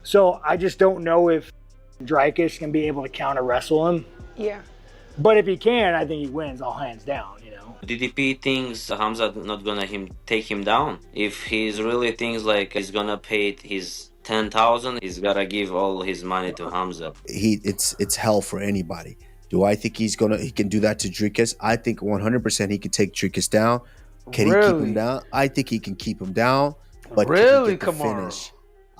So I just don't know if Dricus can be able to counter wrestle him. Yeah. But if he can, I think he wins all hands down, you know. DDP thinks Khamzat not gonna take him down. If he's really thinks like he's gonna pay his 10,000, he's gotta give all his money to Khamzat. It's hell for anybody. Do I think he can do that to Dricus? I think 100% he can take Dricus down. Can he keep him down? I think he can keep him down. But really, can he get the finish?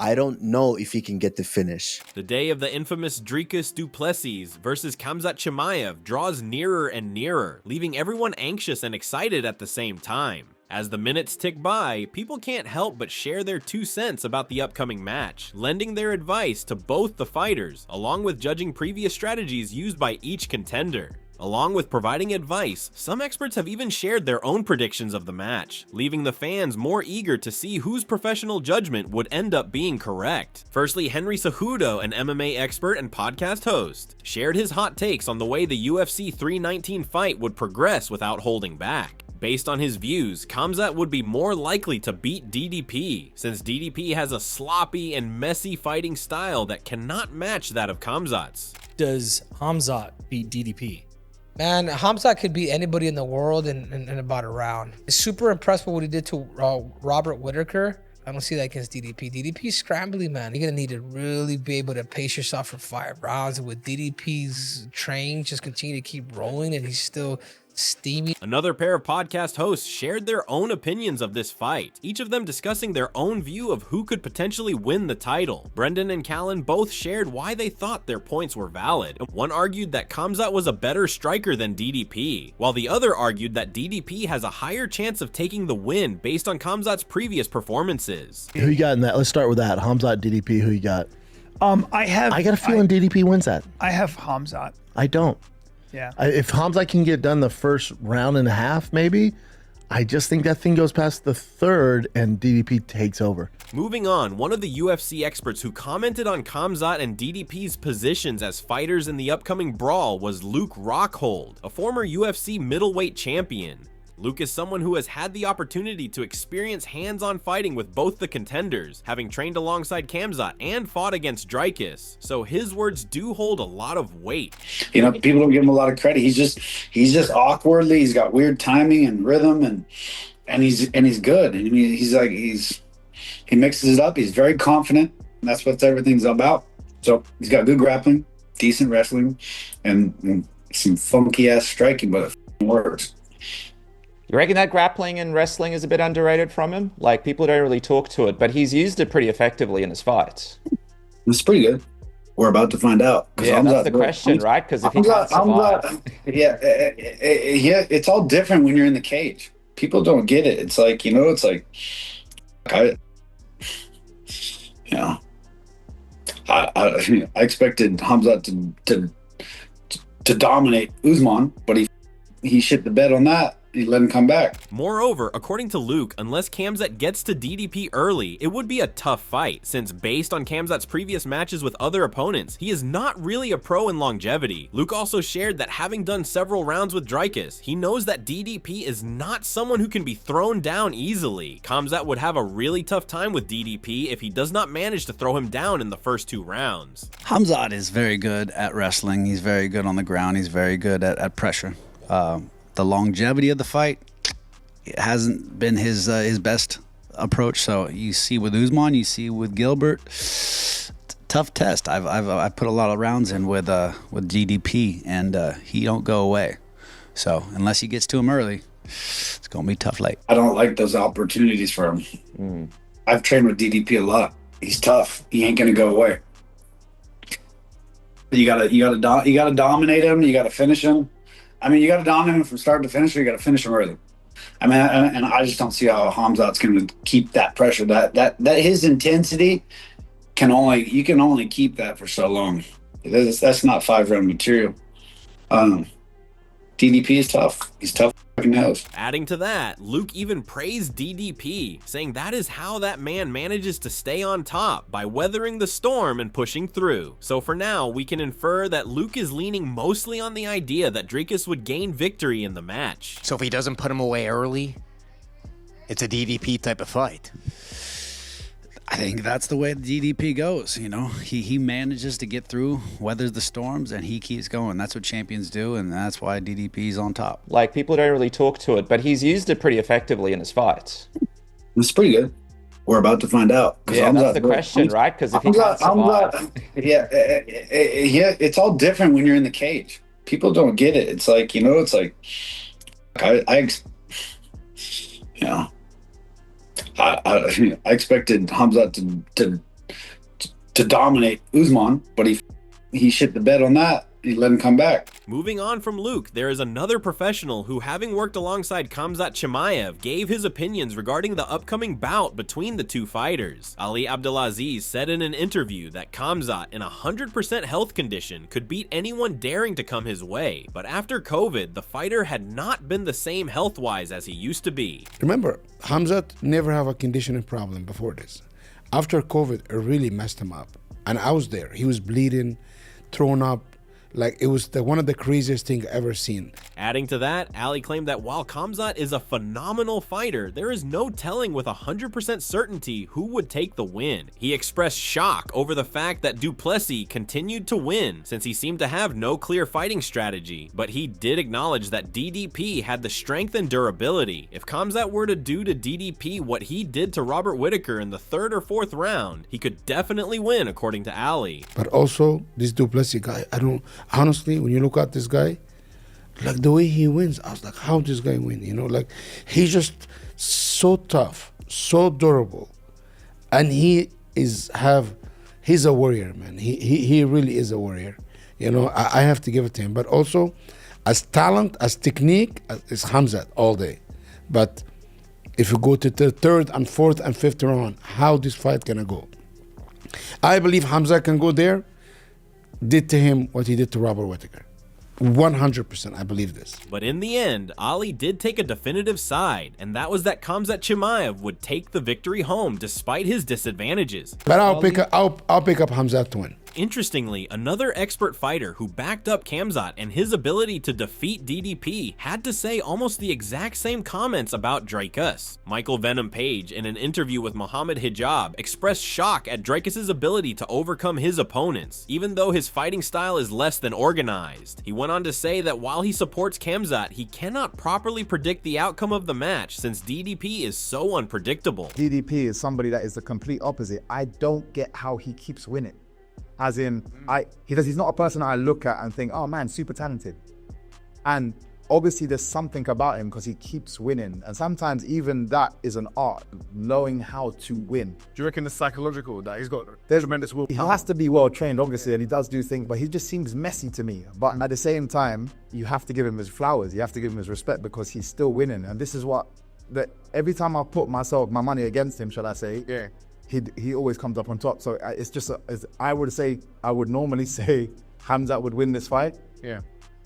I don't know if he can get the finish. The day of the infamous Dricus Du Plessis versus Khamzat Chimaev draws nearer and nearer, leaving everyone anxious and excited at the same time. As the minutes tick by, people can't help but share their 2 cents about the upcoming match, lending their advice to both the fighters, along with judging previous strategies used by each contender. Along with providing advice, some experts have even shared their own predictions of the match, leaving the fans more eager to see whose professional judgment would end up being correct. Firstly, Henry Cejudo, an MMA expert and podcast host, shared his hot takes on the way the UFC 319 fight would progress without holding back. Based on his views, Khamzat would be more likely to beat DDP, since DDP has a sloppy and messy fighting style that cannot match that of Khamzat's. Does Khamzat beat DDP? Man, Khamzat could beat anybody in the world in about a round. Super impressed with what he did to Robert Whittaker. I don't see that against DDP. DDP's scrambly, man. You're going to need to really be able to pace yourself for 5 rounds. And with DDP's train just continue to keep rolling and he's still steamy. Another pair of podcast hosts shared their own opinions of this fight, each of them discussing their own view of who could potentially win the title. Brendan and Callan both shared why they thought their points were valid. One argued that Khamzat was a better striker than DDP, while the other argued that DDP has a higher chance of taking the win based on Khamzat's previous performances. Who you got in that? Let's start with that. Khamzat, DDP, who you got? I got a feeling DDP wins that. I have Khamzat. I don't. Yeah. If Khamzat can get done the first round and a half, maybe, I just think that thing goes past the 3rd and DDP takes over. Moving on, one of the UFC experts who commented on Khamzat and DDP's positions as fighters in the upcoming brawl was Luke Rockhold, a former UFC middleweight champion. Luke is someone who has had the opportunity to experience hands-on fighting with both the contenders, having trained alongside Khamzat and fought against Dricus, so his words do hold a lot of weight. You know, people don't give him a lot of credit. He's just awkwardly, he's got weird timing and rhythm, and he's good. I mean, he mixes it up. He's very confident. And that's what everything's about. So he's got good grappling, decent wrestling, and some funky ass striking, but it works. You reckon that grappling and wrestling is a bit underrated from him? Like, people don't really talk to it, but he's used it pretty effectively in his fights. It's pretty good. We're about to find out. Yeah, that's the question, right? Because if he can't survive... Yeah, it's all different when you're in the cage. People don't get it. It's like, I expected Khamzat to dominate Usman, but he shit the bed on that. He let him come back. Moreover, according to Luke, unless Khamzat gets to DDP early, it would be a tough fight, since based on Khamzat's previous matches with other opponents, he is not really a pro in longevity. Luke also shared that having done several rounds with Dricus, he knows that DDP is not someone who can be thrown down easily. Khamzat would have a really tough time with DDP if he does not manage to throw him down in the first 2 rounds. Khamzat is very good at wrestling. He's very good on the ground. He's very good at pressure. The longevity of the fight, it hasn't been his best approach. So you see with Usman, you see with Gilbert, tough test. I've put a lot of rounds in with DDP, and he don't go away. So unless he gets to him early, it's gonna be tough late. I don't like those opportunities for him. I've trained with DDP a lot. He's tough. He ain't gonna go away. You gotta dominate him. You gotta finish him. I mean, you got to dominate him from start to finish, or you got to finish him early. I mean, and I just don't see how Khamzat's going to keep that pressure. That his intensity you can only keep that for so long. That's not 5-round material. DDP is tough. He's tough. Adding to that, Luke even praised DDP, saying that is how that man manages to stay on top, by weathering the storm and pushing through. So for now, we can infer that Luke is leaning mostly on the idea that Dricus would gain victory in the match. So if he doesn't put him away early, it's a DDP type of fight. I think that's the way the DDP goes. You know, he manages to get through, weathers the storms, and he keeps going. That's what champions do, and that's why DDP's on top. Like, people don't really talk to it, but he's used it pretty effectively in his fights. It's pretty good. We're about to find out. Yeah, that's the question, right? Because if he can't survive... yeah, it's all different when you're in the cage. People don't get it. It's like, you know, it's like, I expected Khamzat to dominate Usman, but he shit the bed on that. He let him come back. Moving on from Luke, there is another professional who, having worked alongside Khamzat Chimaev, gave his opinions regarding the upcoming bout between the two fighters. Ali Abdelaziz said in an interview that Khamzat, in 100% health condition, could beat anyone daring to come his way, but after COVID, the fighter had not been the same health-wise as he used to be. Remember, Khamzat never have a conditioning problem before this. After COVID, it really messed him up. And I was there. He was bleeding, thrown up. Like, it was one of the craziest things I've ever seen. Adding to that, Ali claimed that while Khamzat is a phenomenal fighter, there is no telling with 100% certainty who would take the win. He expressed shock over the fact that Du Plessis continued to win, since he seemed to have no clear fighting strategy, but he did acknowledge that DDP had the strength and durability. If Khamzat were to do to DDP what he did to Robert Whittaker in the 3rd or 4th round, he could definitely win, according to Ali. But also, this Du Plessis guy, honestly, when you look at this guy, like the way he wins, I was like, how this guy win? You know, like, he's just so tough, so durable, and he's a warrior, man. He really is a warrior. You know, I have to give it to him. But also, as talent, as technique, it's Khamzat all day. But if you go to the 3rd and 4th and 5th round, how this fight gonna go? I believe Khamzat can go there. Did to him what he did to Robert Whittaker. 100%, I believe this. But in the end, Ali did take a definitive side, and that was that Khamzat Chimaev would take the victory home despite his disadvantages. But I'll pick up Khamzat to win. Interestingly, another expert fighter who backed up Khamzat and his ability to defeat DDP had to say almost the exact same comments about Dricus. Michael Venom Page, in an interview with Muhammad Hijab, expressed shock at Dricus' ability to overcome his opponents, even though his fighting style is less than organized. He went on to say that while he supports Khamzat, he cannot properly predict the outcome of the match since DDP is so unpredictable. DDP is somebody that is the complete opposite. I don't get how he keeps winning. As in, he's not a person I look at and think, oh man, super talented. And obviously there's something about him because he keeps winning. And sometimes even that is an art, knowing how to win. Do you reckon it's psychological that he's got tremendous will? He has to be well trained, obviously, and he does do things, but he just seems messy to me. But at the same time, you have to give him his flowers. You have to give him his respect because he's still winning. And this is that every time I put my money against him, shall I say, yeah. He always comes up on top. So it's just, I would normally say Khamzat would win this fight. Yeah.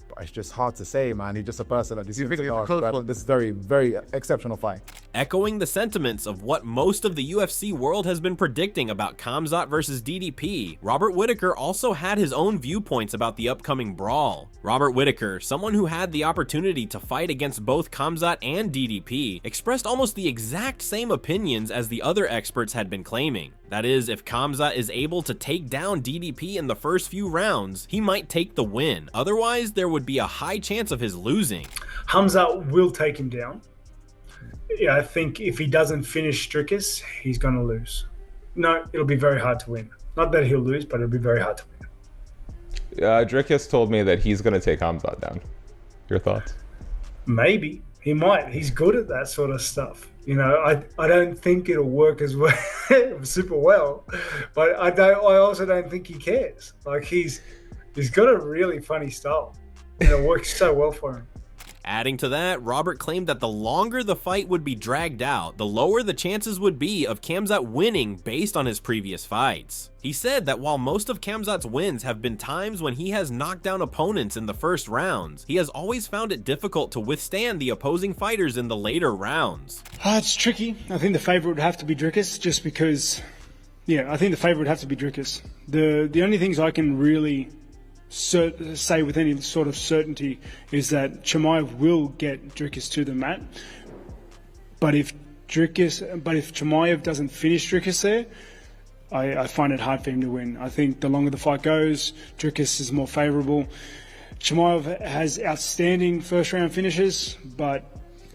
But it's just hard to say, man. He's just a person that this is very, very exceptional fight. Echoing the sentiments of what most of the UFC world has been predicting about Khamzat versus DDP, Robert Whittaker also had his own viewpoints about the upcoming brawl. Robert Whittaker, someone who had the opportunity to fight against both Khamzat and DDP, expressed almost the exact same opinions as the other experts had been claiming. That is, if Khamzat is able to take down DDP in the first few rounds, he might take the win. Otherwise, there would be a high chance of his losing. Khamzat will take him down. Yeah, I think if he doesn't finish Dricus, he's going to lose. No, it'll be very hard to win. Not that he'll lose, but it'll be very hard to win. Dricus told me that he's going to take Khamzat down. Your thoughts? Maybe. He might. He's good at that sort of stuff. You know, I don't think it'll work as well, super well, but I also don't think he cares. Like, he's got a really funny style, and it works so well for him. Adding to that, Robert claimed that the longer the fight would be dragged out, the lower the chances would be of Khamzat winning based on his previous fights. He said that while most of Khamzat's wins have been times when he has knocked down opponents in the first rounds, he has always found it difficult to withstand the opposing fighters in the later rounds. It's tricky. I think the favorite would have to be Dricus, just because, yeah, I think the favorite would have to be Dricus. The only things I can really say with any sort of certainty is that Chimaev will get Dricus to the mat, but if Dricus, but if Chimaev doesn't finish Dricus there, I find it hard for him to win. I think the longer the fight goes, Dricus is more favourable. Chimaev has outstanding first-round finishes, but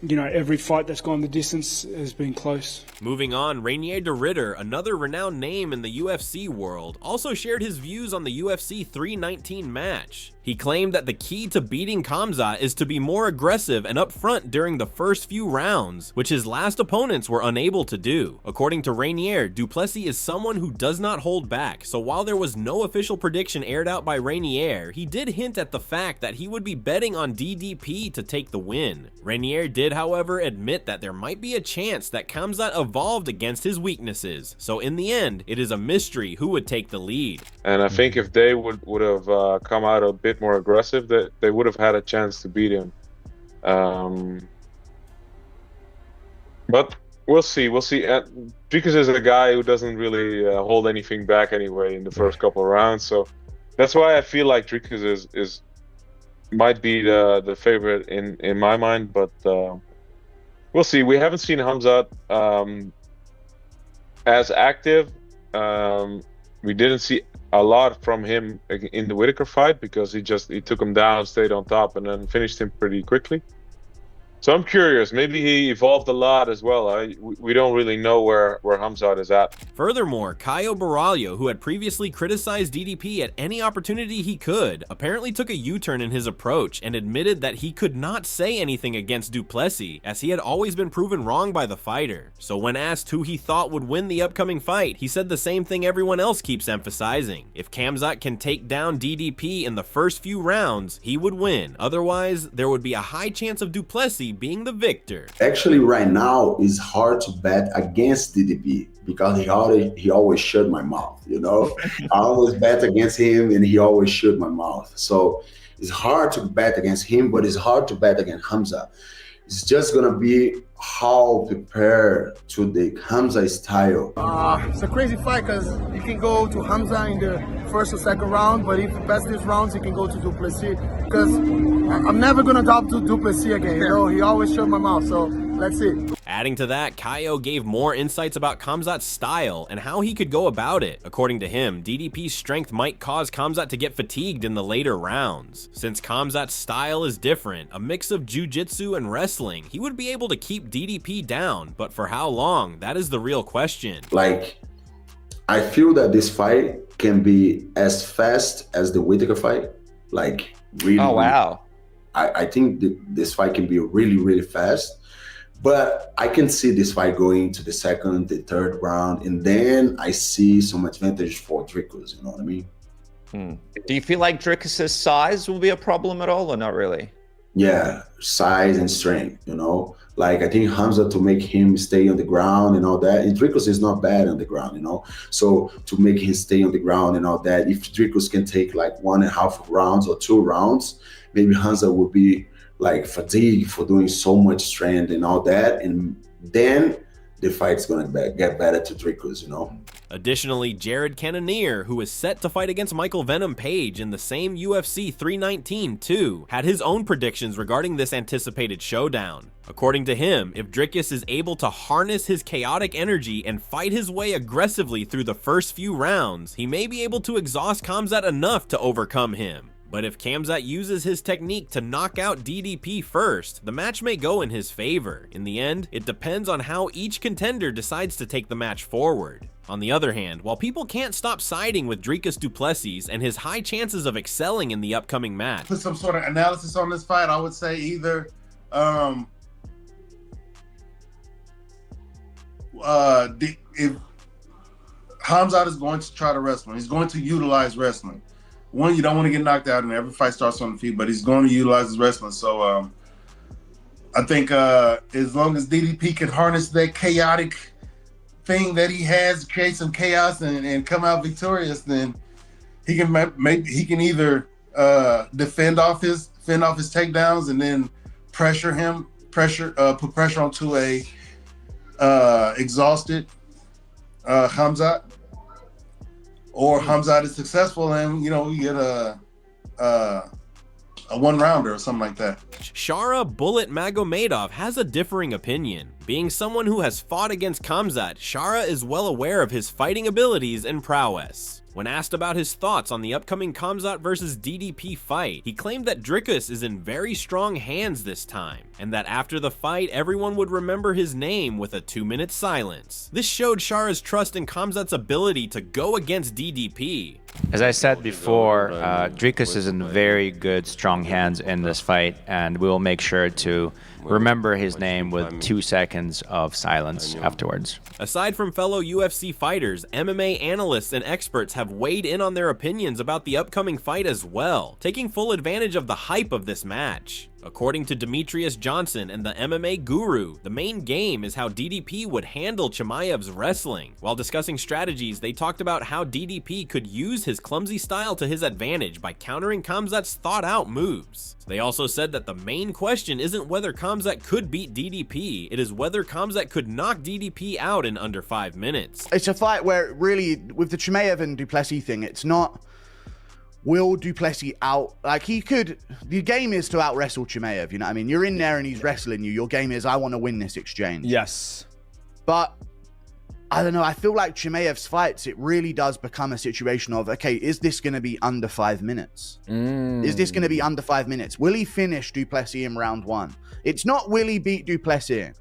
you know, every fight that's gone the distance has been close. Moving on, Reinier de Ridder, another renowned name in the UFC world, also shared his views on the UFC 319 match. He claimed that the key to beating Khamzat is to be more aggressive and upfront during the first few rounds, which his last opponents were unable to do. According to Reinier, Du Plessis is someone who does not hold back, so while there was no official prediction aired out by Reinier, he did hint at the fact that he would be betting on DDP to take the win. Reinier did, however, admit that there might be a chance that Khamzat evolved against his weaknesses, so in the end, it is a mystery who would take the lead. And I think if they would have come out a bit more aggressive, that they would have had a chance to beat him. But we'll see. Dricus is a guy who doesn't really hold anything back anyway in the first couple of rounds, so that's why I feel like Dricus is might be the favorite in my mind. But we'll see. We haven't seen Khamzat as active. We didn't see a lot from him in the Whittaker fight because he took him down, stayed on top, and then finished him pretty quickly. So I'm curious, maybe he evolved a lot as well. We don't really know where Khamzat is at. Furthermore, Caio Borralho, who had previously criticized DDP at any opportunity he could, apparently took a U-turn in his approach and admitted that he could not say anything against Du Plessis, as he had always been proven wrong by the fighter. So when asked who he thought would win the upcoming fight, he said the same thing everyone else keeps emphasizing. If Khamzat can take down DDP in the first few rounds, he would win. Otherwise, there would be a high chance of Du Plessis being the victor. Actually, right now, it's hard to bet against DDP because he always shut my mouth, you know? I always bet against him and he always shut my mouth. So it's hard to bet against him, but it's hard to bet against Khamzat. It's just gonna be how prepared to the Khamzat style. It's a crazy fight because you can go to Khamzat in the first or second round, but if you pass these rounds, you can go to Du Plessis because I'm never gonna drop to Du Plessis again. You know, he always shut my mouth. So let's see. Adding to that, Caio gave more insights about Khamzat's style and how he could go about it. According to him, DDP's strength might cause Khamzat to get fatigued in the later rounds. Since Khamzat's style is different, a mix of jiu-jitsu and wrestling, he would be able to keep DDP down, but for how long? That is the real question. Like, I feel that this fight can be as fast as the Whittaker fight. Like, really. Oh, wow. I think this fight can be really, really fast. But I can see this fight going to the second, the third round, and then I see some advantage for Dricus, you know what I mean? Do you feel like Dricus' size will be a problem at all or not really? Yeah, size and strength, you know? Like, I think Khamzat, to make him stay on the ground and all that, and Dricus is not bad on the ground, you know? So to make him stay on the ground and all that, if Dricus can take like 1.5 rounds or 2 rounds, maybe Khamzat would be like fatigued for doing so much strength and all that, and then the fight's gonna get better to Dricus, you know? Additionally, Cannonier, who is set to fight against Venom Page in the same UFC 319 too, had his own predictions regarding this anticipated showdown. According to him, if Dricus is able to harness his chaotic energy and fight his way aggressively through the first few rounds, he may be able to exhaust Khamzat enough to overcome him. But if Khamzat uses his technique to knock out DDP first, the match may go in his favor. In the end, it depends on how each contender decides to take the match forward. On the other hand, while people can't stop siding with Dricus Du Plessis and his high chances of excelling in the upcoming match, Put some sort of analysis on this fight, I would say either if Khamzat is going to try to wrestle, he's going to utilize wrestling. One, you don't want to get knocked out, and every fight starts on the feet, but he's going to utilize his wrestling. So I think as long as DDP can harness that chaotic thing that he has, create some chaos and come out victorious, then he can either defend off his takedowns and then put pressure onto a exhausted Khamzat. Or Khamzat is successful and, you know, we get a a one rounder or something like that. Shara Bullet Magomedov has a differing opinion. Being someone who has fought against Khamzat, Shara is well aware of his fighting abilities and prowess. When asked about his thoughts on the upcoming Khamzat vs DDP fight, he claimed that Dricus is in very strong hands this time, and that after the fight, everyone would remember his name with a 2-minute silence. This showed Shara's trust in Khamzat's ability to go against DDP. As I said before, Dricus is in very good, strong hands in this fight, and we'll make sure to remember his name with 2 seconds of silence afterwards. Aside from fellow UFC fighters, MMA analysts and experts have weighed in on their opinions about the upcoming fight as well, taking full advantage of the hype of this match. According to Demetrius Johnson and the MMA Guru, the main game is how DDP would handle Chimaev's wrestling. While discussing strategies, they talked about how DDP could use his clumsy style to his advantage by countering Khamzat's thought-out moves. They also said that the main question isn't whether Khamzat could beat DDP, it is whether Khamzat could knock DDP out in under 5 minutes. It's a fight where really, with the Chimaev and Du Plessis thing, it's not will Du Plessis out, like he could, the game is to out wrestle Chimaev, you know what I mean? You're in there and he's wrestling you, your game is I want to win this exchange. Yes. But I don't know, I feel like Chimaev's fights, it really does become a situation of, okay, is this going to be under 5 minutes? Is this going to be under 5 minutes? Will he finish Du Plessis in round 1? It's not will he beat Du Plessis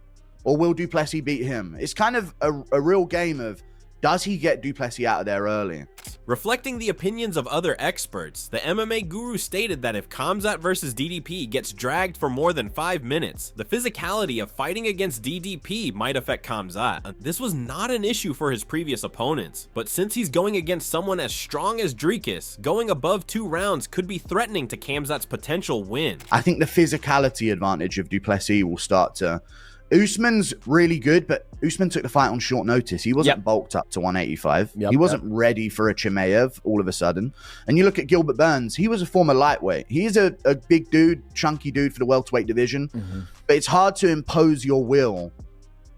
or will Du Plessis beat him? It's kind of a real game of, does he get Du Plessis out of there early? Reflecting the opinions of other experts, the MMA Guru stated that if Khamzat vs DDP gets dragged for more than 5 minutes, the physicality of fighting against DDP might affect Khamzat. This was not an issue for his previous opponents, but since he's going against someone as strong as Dricus, going above 2 rounds could be threatening to Khamzat's potential win. I think the physicality advantage of Du Plessis will start to... Usman's really good, but Usman took the fight on short notice. He wasn't bulked up to 185. He wasn't ready for a Chimaev all of a sudden. And you look at Gilbert Burns, he was a former lightweight. He is a big dude, chunky dude for the welterweight division. But it's hard to impose your will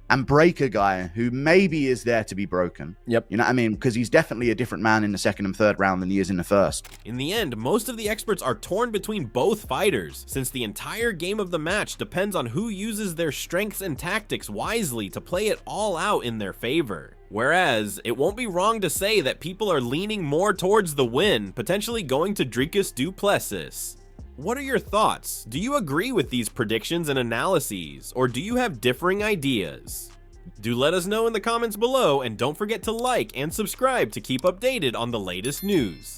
and break a guy who maybe is there to be broken. You know what I mean? Because he's definitely a different man in the second and third round than he is in the first. In the end, most of the experts are torn between both fighters, since the entire game of the match depends on who uses their strengths and tactics wisely to play it all out in their favor. Whereas, it won't be wrong to say that people are leaning more towards the win, potentially going to Dricus Du Plessis. What are your thoughts? Do you agree with these predictions and analyses, or do you have differing ideas? Do let us know in the comments below, and don't forget to like and subscribe to keep updated on the latest news.